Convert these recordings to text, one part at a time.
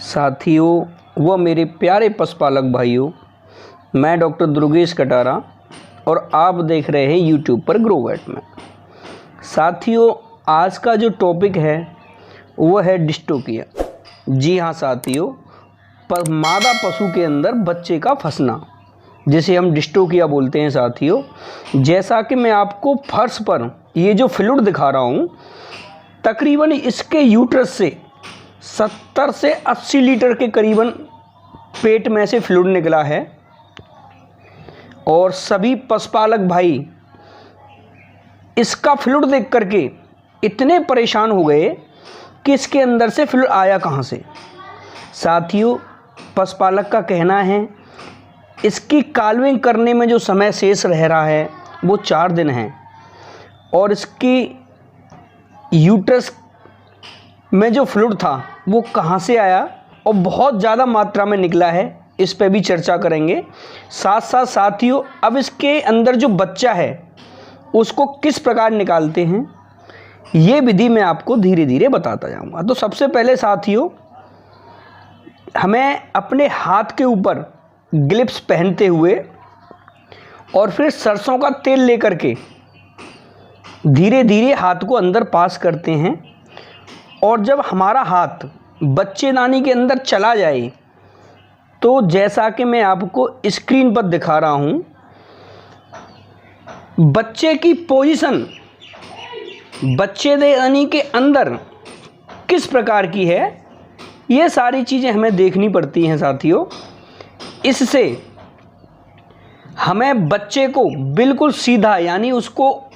साथियों व मेरे प्यारे पशुपालक भाइयों, मैं डॉक्टर दुर्गेश कटारा और आप देख रहे हैं यूट्यूब पर ग्रोवेट में। साथियों, आज का जो टॉपिक है वो है डिस्टोपिया। जी हाँ साथियों, मादा पशु के अंदर बच्चे का फंसना, जिसे हम डिस्टोपिया बोलते हैं। साथियों, जैसा कि मैं आपको फर्श पर ये जो फ्लूइड दिखा रहा हूँ, तकरीबन इसके यूट्रस से 70 से 80 लीटर के करीबन पेट में से फ्लूइड निकला है। और सभी पशुपालक भाई इसका फ्लूइड देख करके इतने परेशान हो गए कि इसके अंदर से फ्लूइड आया कहाँ से। साथियों, पशुपालक का कहना है इसकी काल्विंग करने में जो समय शेष रह रहा है वो 4 दिन है, और इसकी यूट्रस में जो फ्लूइड था वो कहाँ से आया और बहुत ज़्यादा मात्रा में निकला है, इस पे भी चर्चा करेंगे। साथ साथ साथियों, अब इसके अंदर जो बच्चा है उसको किस प्रकार निकालते हैं ये विधि मैं आपको धीरे धीरे बताता जाऊंगा। तो सबसे पहले साथियों, हमें अपने हाथ के ऊपर ग्लिप्स पहनते हुए और फिर सरसों का तेल लेकर के धीरे धीरे हाथ को अंदर पास करते हैं, और जब हमारा हाथ बच्चेदानी के अंदर चला जाए तो जैसा कि मैं आपको स्क्रीन पर दिखा रहा हूँ, बच्चे की पोजीशन बच्चेदानी के अंदर किस प्रकार की है, ये सारी चीज़ें हमें देखनी पड़ती हैं साथियों। इससे हमें बच्चे को बिल्कुल सीधा, यानी उसको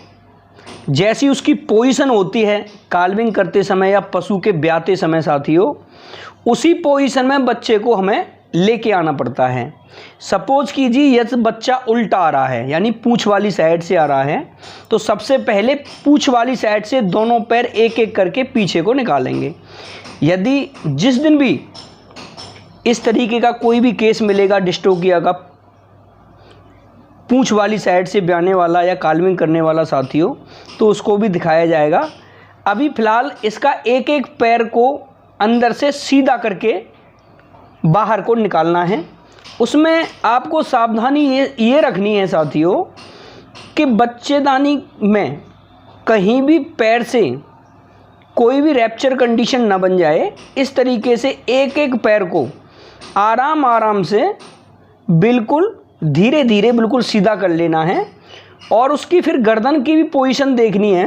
जैसी उसकी पोजीशन होती है काल्विंग करते समय या पशु के ब्याते समय साथियों, उसी पोजीशन में बच्चे को हमें लेके आना पड़ता है। सपोज कीजिए यदि बच्चा उल्टा आ रहा है, यानी पूंछ वाली साइड से आ रहा है, तो सबसे पहले पूंछ वाली साइड से दोनों पैर एक एक करके पीछे को निकालेंगे। यदि जिस दिन भी इस तरीके का कोई भी केस मिलेगा डिस्टोपिया का, पूंछ वाली साइड से ब्याने वाला या काल्विंग करने वाला साथियों, तो उसको भी दिखाया जाएगा। अभी फ़िलहाल इसका एक एक पैर को अंदर से सीधा करके बाहर को निकालना है। उसमें आपको सावधानी ये रखनी है साथियों कि बच्चेदानी में कहीं भी पैर से कोई भी रैप्चर कंडीशन ना बन जाए। इस तरीके से एक एक पैर को आराम से बिल्कुल धीरे धीरे बिल्कुल सीधा कर लेना है। और उसकी फिर गर्दन की भी पोजीशन देखनी है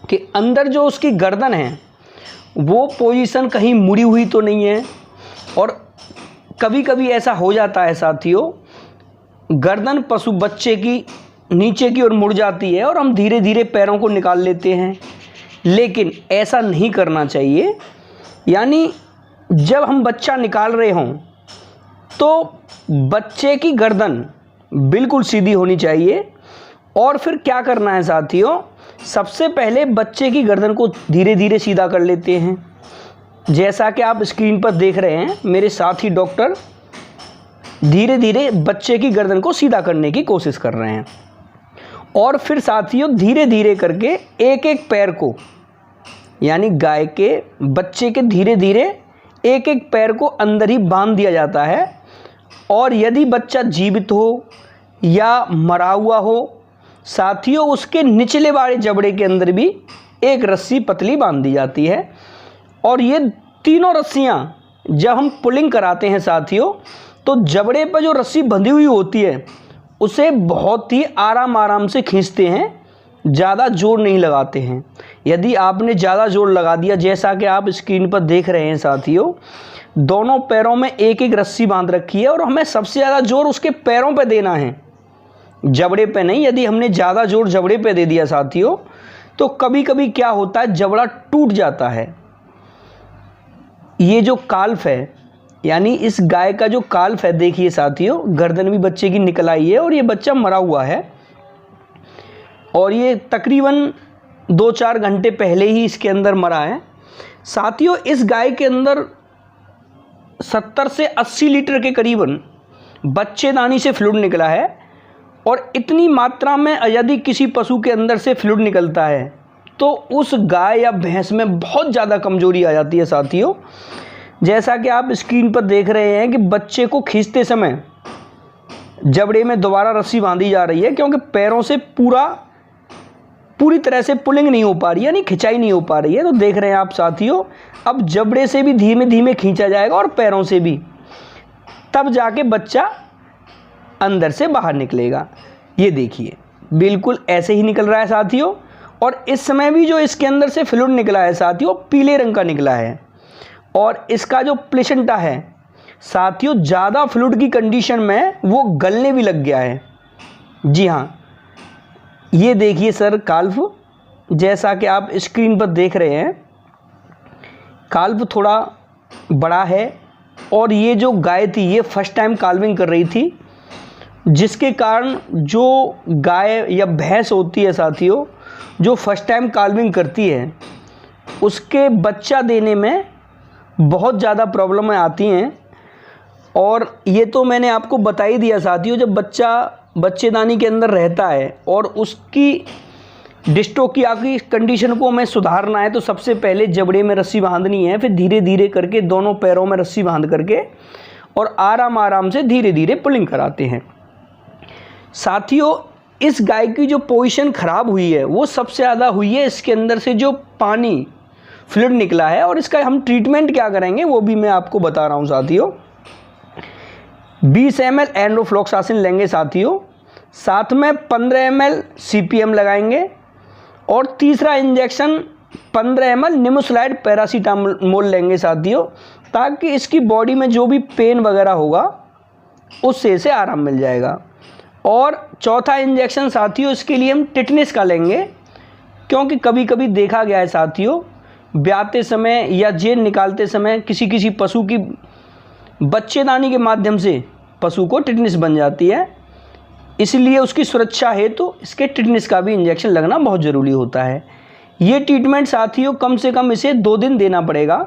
कि अंदर जो उसकी गर्दन है वो पोजीशन कहीं मुड़ी हुई तो नहीं है। और कभी कभी ऐसा हो जाता है साथियों, गर्दन पशु बच्चे की नीचे की ओर मुड़ जाती है और हम धीरे धीरे पैरों को निकाल लेते हैं, लेकिन ऐसा नहीं करना चाहिए। यानी जब हम बच्चा निकाल रहे हों तो बच्चे की गर्दन बिल्कुल सीधी होनी चाहिए। और फिर क्या करना है साथियों, सबसे पहले बच्चे की गर्दन को धीरे धीरे सीधा कर लेते हैं। जैसा कि आप स्क्रीन पर देख रहे हैं, मेरे साथी डॉक्टर धीरे धीरे बच्चे की गर्दन को सीधा करने की कोशिश कर रहे हैं। और फिर साथियों धीरे धीरे करके एक एक पैर को, यानी गाय के बच्चे के धीरे धीरे एक एक पैर को अंदर ही बांध दिया जाता है। और यदि बच्चा जीवित हो या मरा हुआ हो साथियों, उसके निचले वाले जबड़े के अंदर भी एक रस्सी पतली बांध दी जाती है। और ये तीनों रस्सियां जब हम पुलिंग कराते हैं साथियों, तो जबड़े पर जो रस्सी बंधी हुई होती है उसे बहुत ही आराम से खींचते हैं, ज़्यादा जोर नहीं लगाते हैं। यदि आपने ज़्यादा जोर लगा दिया, जैसा कि आप स्क्रीन पर देख रहे हैं साथियों, दोनों पैरों में एक एक रस्सी बांध रखी है और हमें सबसे ज़्यादा जोर उसके पैरों पे देना है, जबड़े पे नहीं। यदि हमने ज़्यादा जोर जबड़े पे दे दिया साथियों, तो कभी कभी क्या होता है, जबड़ा टूट जाता है। ये जो काल्फ है, यानी इस गाय का जो काल्फ है, देखिए साथियों, गर्दन भी बच्चे की निकल आई है और ये बच्चा मरा हुआ है। और ये तकरीबन 2-4 घंटे पहले ही इसके अंदर मरा है साथियों। इस गाय के अंदर 70 से 80 लीटर के करीबन बच्चेदानी से फ्लूइड निकला है। और इतनी मात्रा में यदि किसी पशु के अंदर से फ्लूइड निकलता है तो उस गाय या भैंस में बहुत ज़्यादा कमजोरी आ जाती है साथियों। जैसा कि आप स्क्रीन पर देख रहे हैं कि बच्चे को खींचते समय जबड़े में दोबारा रस्सी बांधी जा रही है, क्योंकि पैरों से पूरी तरह से पुलिंग नहीं हो पा रही है, यानी खिंचाई नहीं हो पा रही है। तो देख रहे हैं आप साथियों, अब जबड़े से भी धीमे धीमे खींचा जाएगा और पैरों से भी, तब जाके बच्चा अंदर से बाहर निकलेगा। ये देखिए बिल्कुल ऐसे ही निकल रहा है साथियों। और इस समय भी जो इसके अंदर से फ्लूइड निकला है साथियों, पीले रंग का निकला है। और इसका जो प्लेसेंटा है साथियों, ज़्यादा फ्लूइड की कंडीशन में वो गलने भी लग गया है। जी हाँ, ये देखिए सर काल्व, जैसा कि आप स्क्रीन पर देख रहे हैं, काल्व थोड़ा बड़ा है। और ये जो गाय थी ये फर्स्ट टाइम काल्विंग कर रही थी, जिसके कारण जो गाय या भैंस होती है साथियों, जो फर्स्ट टाइम काल्विंग करती है, उसके बच्चा देने में बहुत ज़्यादा प्रॉब्लमें आती हैं। और ये तो मैंने आपको बता ही दिया साथियों, जब बच्चा बच्चेदानी के अंदर रहता है और उसकी डिस्टोकिया की कंडीशन को हमें सुधारना है, तो सबसे पहले जबड़े में रस्सी बांधनी है, फिर धीरे धीरे करके दोनों पैरों में रस्सी बांध करके और आराम आराम से धीरे धीरे पुलिंग कराते हैं। साथियों, इस गाय की जो पोजीशन ख़राब हुई है वो सबसे ज़्यादा हुई है इसके अंदर से जो पानी फ्लूइड निकला है। और इसका हम ट्रीटमेंट क्या करेंगे वो भी मैं आपको बता रहा हूँ साथियों। 20 ml एंड्रोफ्लोक्सासिन लेंगे साथियों, साथ में 15 ml CPM लगाएंगे, और तीसरा इंजेक्शन 15 ml निमोसलाइड पैरासीटामोल लेंगे साथियों, ताकि इसकी बॉडी में जो भी पेन वगैरह होगा उससे इसे आराम मिल जाएगा। और चौथा इंजेक्शन साथियों इसके लिए हम टिटनेस का लेंगे, क्योंकि कभी कभी देखा गया है साथियों, ब्याते समय या जेन निकालते समय किसी किसी पशु की बच्चेदानी के माध्यम से पशु को टिटनेस बन जाती है। इसलिए उसकी सुरक्षा हेतु तो इसके टिटनेस का भी इंजेक्शन लगना बहुत ज़रूरी होता है। ये ट्रीटमेंट साथियों कम से कम इसे 2 दिन देना पड़ेगा।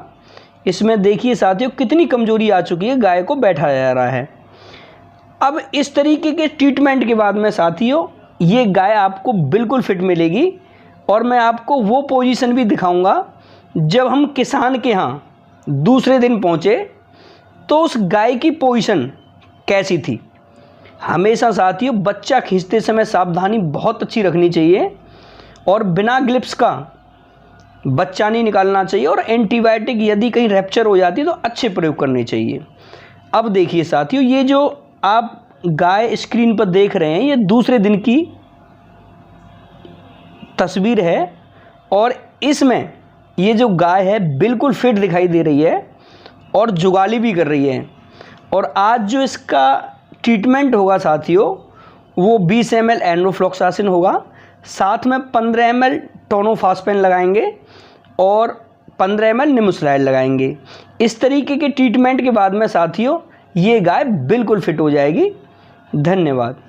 इसमें देखिए साथियों कितनी कमज़ोरी आ चुकी है, गाय को बैठाया जा रहा है। अब इस तरीके के ट्रीटमेंट के बाद में साथियों ये गाय आपको बिल्कुल फिट मिलेगी। और मैं आपको वो पोजीशन भी दिखाऊंगा जब हम किसान के यहाँ दूसरे दिन पहुँचे तो उस गाय की पोजीशन कैसी थी। हमेशा साथियों बच्चा खींचते समय सावधानी बहुत अच्छी रखनी चाहिए, और बिना ग्लिप्स का बच्चा नहीं निकालना चाहिए, और एंटीबायोटिक यदि कहीं रैप्चर हो जाती है तो अच्छे प्रयोग करने चाहिए। अब देखिए साथियों, ये जो आप गाय स्क्रीन पर देख रहे हैं ये दूसरे दिन की तस्वीर है, और इसमें ये जो गाय है बिल्कुल फिट दिखाई दे रही है और जुगाली भी कर रही है। और आज जो इसका ट्रीटमेंट होगा साथियों वो 20 ml एंड्रोफ्लोक्सासिन होगा, साथ में 15 ml टोनोफॉस्फेन लगाएंगे और 15 ml निमोसलाइड लगाएंगे। इस तरीके के ट्रीटमेंट के बाद में साथियों ये गाय बिल्कुल फिट हो जाएगी। धन्यवाद।